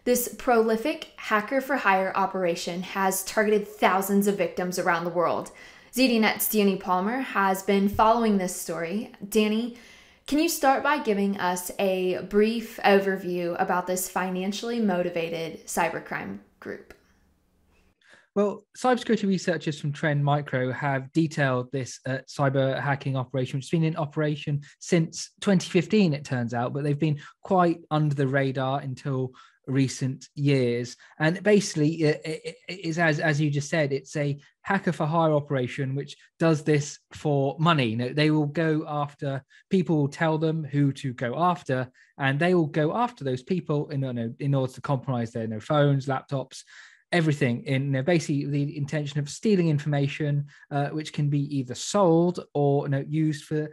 This prolific hacker for hire operation has targeted thousands of victims around the world. ZDNet's Danny Palmer has been following this story. Danny, can you start by giving us a brief overview about this financially motivated cybercrime group? Well, cybersecurity researchers from Trend Micro have detailed this cyber hacking operation, which has been in operation since 2015, it turns out, but they've been quite under the radar until recent years. And basically, it is, as you just said, it's a hacker for hire operation, which does this for money. You know, they will go after people, will tell them who to go after, and they will go after those people in order to compromise their phones, laptops, everything, in basically the intention of stealing information, which can be either sold or used for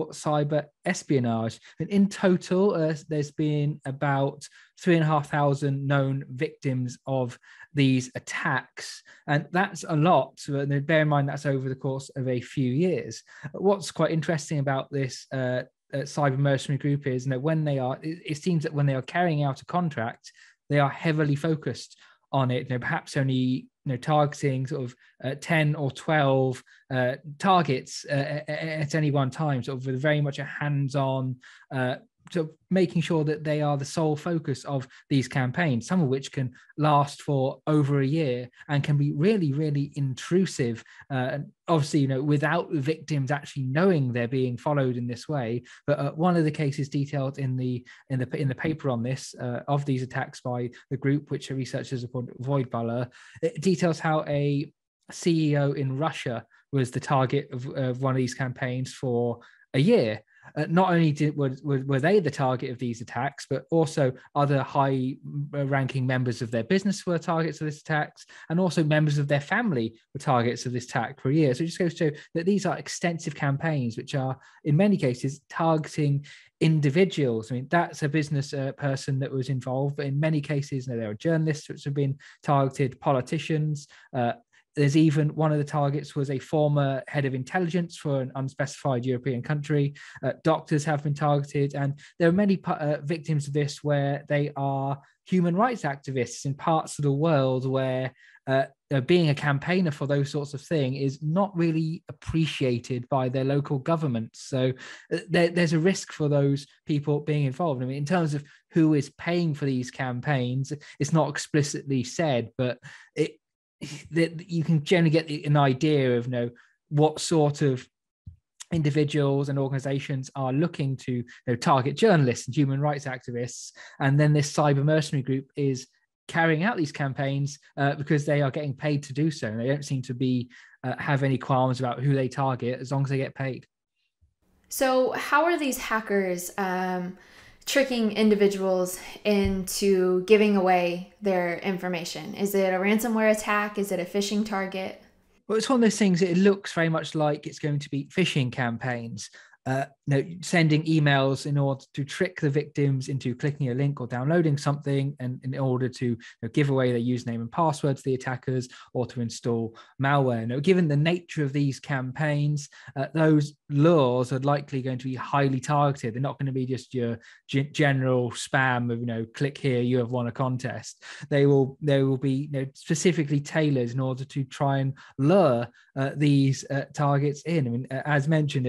cyber espionage. And in total, there's been about 3,500 known victims of these attacks, and that's a lot. Bear in mind that's over the course of a few years. What's quite interesting about this cyber mercenary group is it seems that when they are carrying out a contract, they are heavily focused on it, perhaps only targeting sort of 10 or 12 targets at any one time, sort of with very much a hands-on, sort of making sure that they are the sole focus of these campaigns, some of which can last for over a year and can be really, really intrusive. And obviously, without victims actually knowing they're being followed in this way. But one of the cases detailed in the paper on this of these attacks by the group, which researchers have called Voidballer, it details how a CEO in Russia was the target of one of these campaigns for a year. Not only were they the target of these attacks, but also other high-ranking members of their business were targets of this attacks, and also members of their family were targets of this attack for a year. So it just goes to show that these are extensive campaigns, which are, in many cases, targeting individuals. I mean, that's a business person that was involved, but in many cases, there are journalists which have been targeted, politicians. There's even one of the targets was a former head of intelligence for an unspecified European country. Doctors have been targeted, and there are many victims of this where they are human rights activists in parts of the world where being a campaigner for those sorts of things is not really appreciated by their local governments. So there's a risk for those people being involved. I mean, in terms of who is paying for these campaigns, it's not explicitly said, but that you can generally get an idea of what sort of individuals and organizations are looking to target journalists and human rights activists, and then this cyber mercenary group is carrying out these campaigns because they are getting paid to do so, and they don't seem to be have any qualms about who they target as long as they get paid. So how are these hackers tricking individuals into giving away their information? Is it a ransomware attack? Is it a phishing target? Well, it's one of those things, it looks very much like it's going to be phishing campaigns. Sending emails in order to trick the victims into clicking a link or downloading something, and in order to give away their username and password to the attackers, or to install malware. Given the nature of these campaigns, those lures are likely going to be highly targeted. They're not going to be just your general spam of click here, you have won a contest. They will be specifically tailored in order to try and lure these targets in. I mean, as mentioned,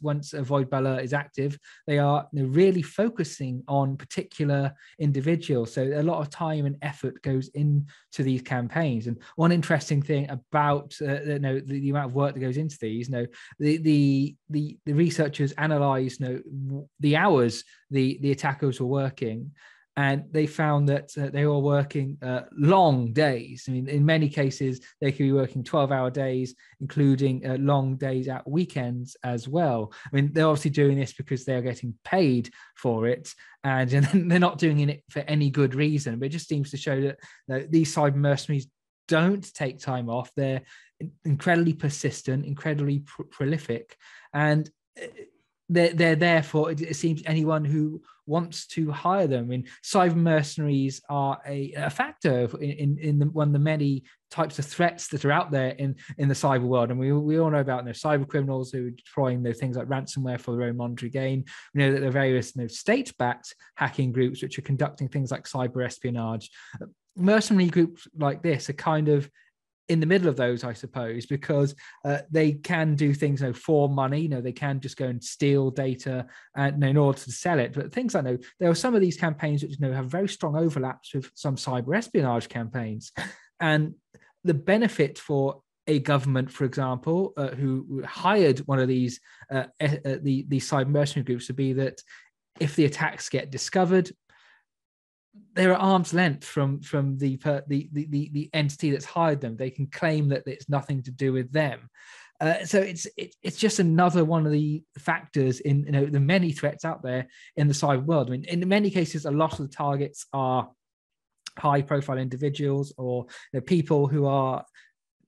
once a Voidballer is active, they are really focusing on particular individuals. So a lot of time and effort goes into these campaigns. And one interesting thing about the amount of work that goes into these, the researchers analyzed the hours the attackers were working. And they found that they were working long days. I mean, in many cases, they could be working 12-hour days, including long days at weekends as well. I mean, they're obviously doing this because they're getting paid for it, and they're not doing it for any good reason. But it just seems to show that these cyber mercenaries don't take time off. They're incredibly persistent, incredibly prolific, and they're there for, it seems, anyone who wants to hire them. I mean, cyber mercenaries are a factor in one of the many types of threats that are out there in the cyber world. And we all know about cyber criminals who are deploying things like ransomware for their own monetary gain. We know that there are various state-backed hacking groups which are conducting things like cyber espionage. Mercenary groups like this are kind of in the middle of those, I suppose, because they can do things for money. They can just go and steal data and in order to sell it. But things like there are some of these campaigns which have very strong overlaps with some cyber espionage campaigns, and the benefit for a government, for example, who hired one of these the cyber mercenary groups, would be that if the attacks get discovered, they're at arm's length from the entity that's hired them. They can claim that it's nothing to do with them. So it's just another one of the factors in the many threats out there in the cyber world. I mean, in many cases, a lot of the targets are high-profile individuals or people who are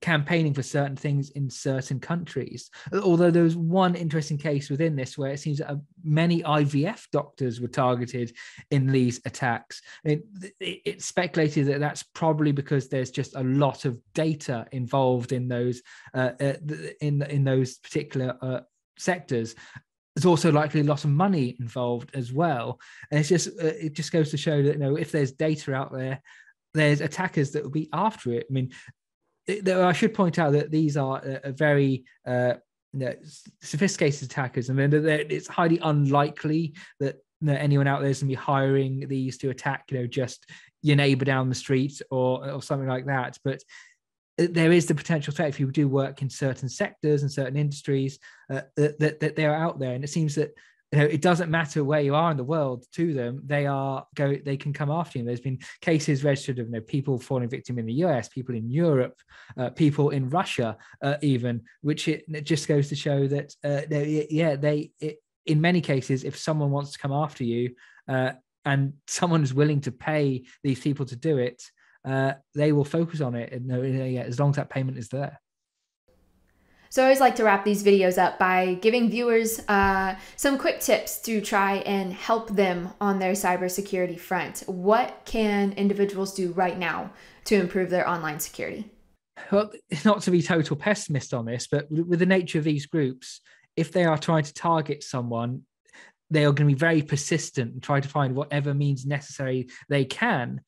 campaigning for certain things in certain countries. Although there was one interesting case within this where it seems that many IVF doctors were targeted in these attacks. It's speculated that that's probably because there's just a lot of data involved in those in those particular sectors. There's also likely a lot of money involved as well, and it just goes to show that if there's data out there, there's attackers that will be after it. I mean, I should point out that these are a very sophisticated attackers. I mean, it's highly unlikely that anyone out there is going to be hiring these to attack, just your neighbor down the street or something like that. But there is the potential threat if you do work in certain sectors and certain industries that they're out there. And it seems that it doesn't matter where you are in the world to them, they can come after you. There's been cases registered of people falling victim in the US, people in Europe, people in Russia, even, which it just goes to show that in many cases, if someone wants to come after you and someone is willing to pay these people to do it, they will focus on it, and as long as that payment is there. So I always like to wrap these videos up by giving viewers some quick tips to try and help them on their cybersecurity front. What can individuals do right now to improve their online security? Well, not to be total pessimist on this, but with the nature of these groups, if they are trying to target someone, they are going to be very persistent and try to find whatever means necessary they can.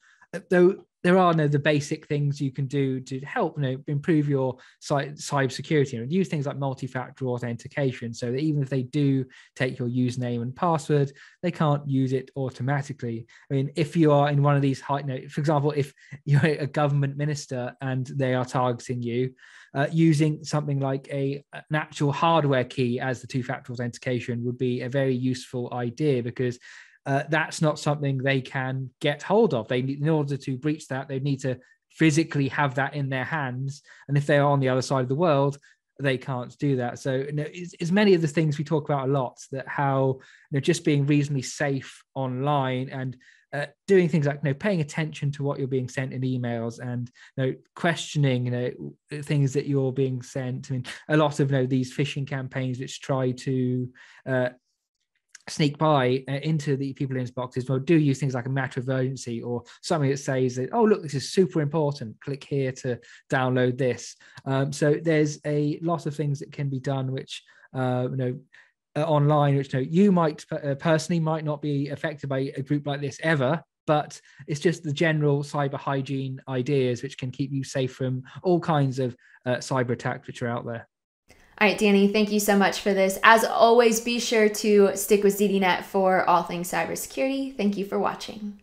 Though there are the basic things you can do to help improve your cyber security, and use things like multi-factor authentication, so that even if they do take your username and password, they can't use it automatically. I mean, if you are in one of these for example, if you're a government minister and they are targeting you, using something like an actual hardware key as the two-factor authentication would be a very useful idea, because that's not something they can get hold of. In order to breach that, they need to physically have that in their hands. And if they are on the other side of the world, they can't do that. So it's many of the things we talk about a lot, that how just being reasonably safe online and doing things like paying attention to what you're being sent in emails, and questioning things that you're being sent. I mean, a lot of these phishing campaigns which try to sneak by into the people in boxes, well, do use things like a matter of urgency or something that says that, oh, look, this is super important, click here to download this. So there's a lot of things that can be done which online, which you might personally might not be affected by a group like this ever, but it's just the general cyber hygiene ideas which can keep you safe from all kinds of cyber attacks which are out there. All right, Danny, thank you so much for this. As always, be sure to stick with ZDNet for all things cybersecurity. Thank you for watching.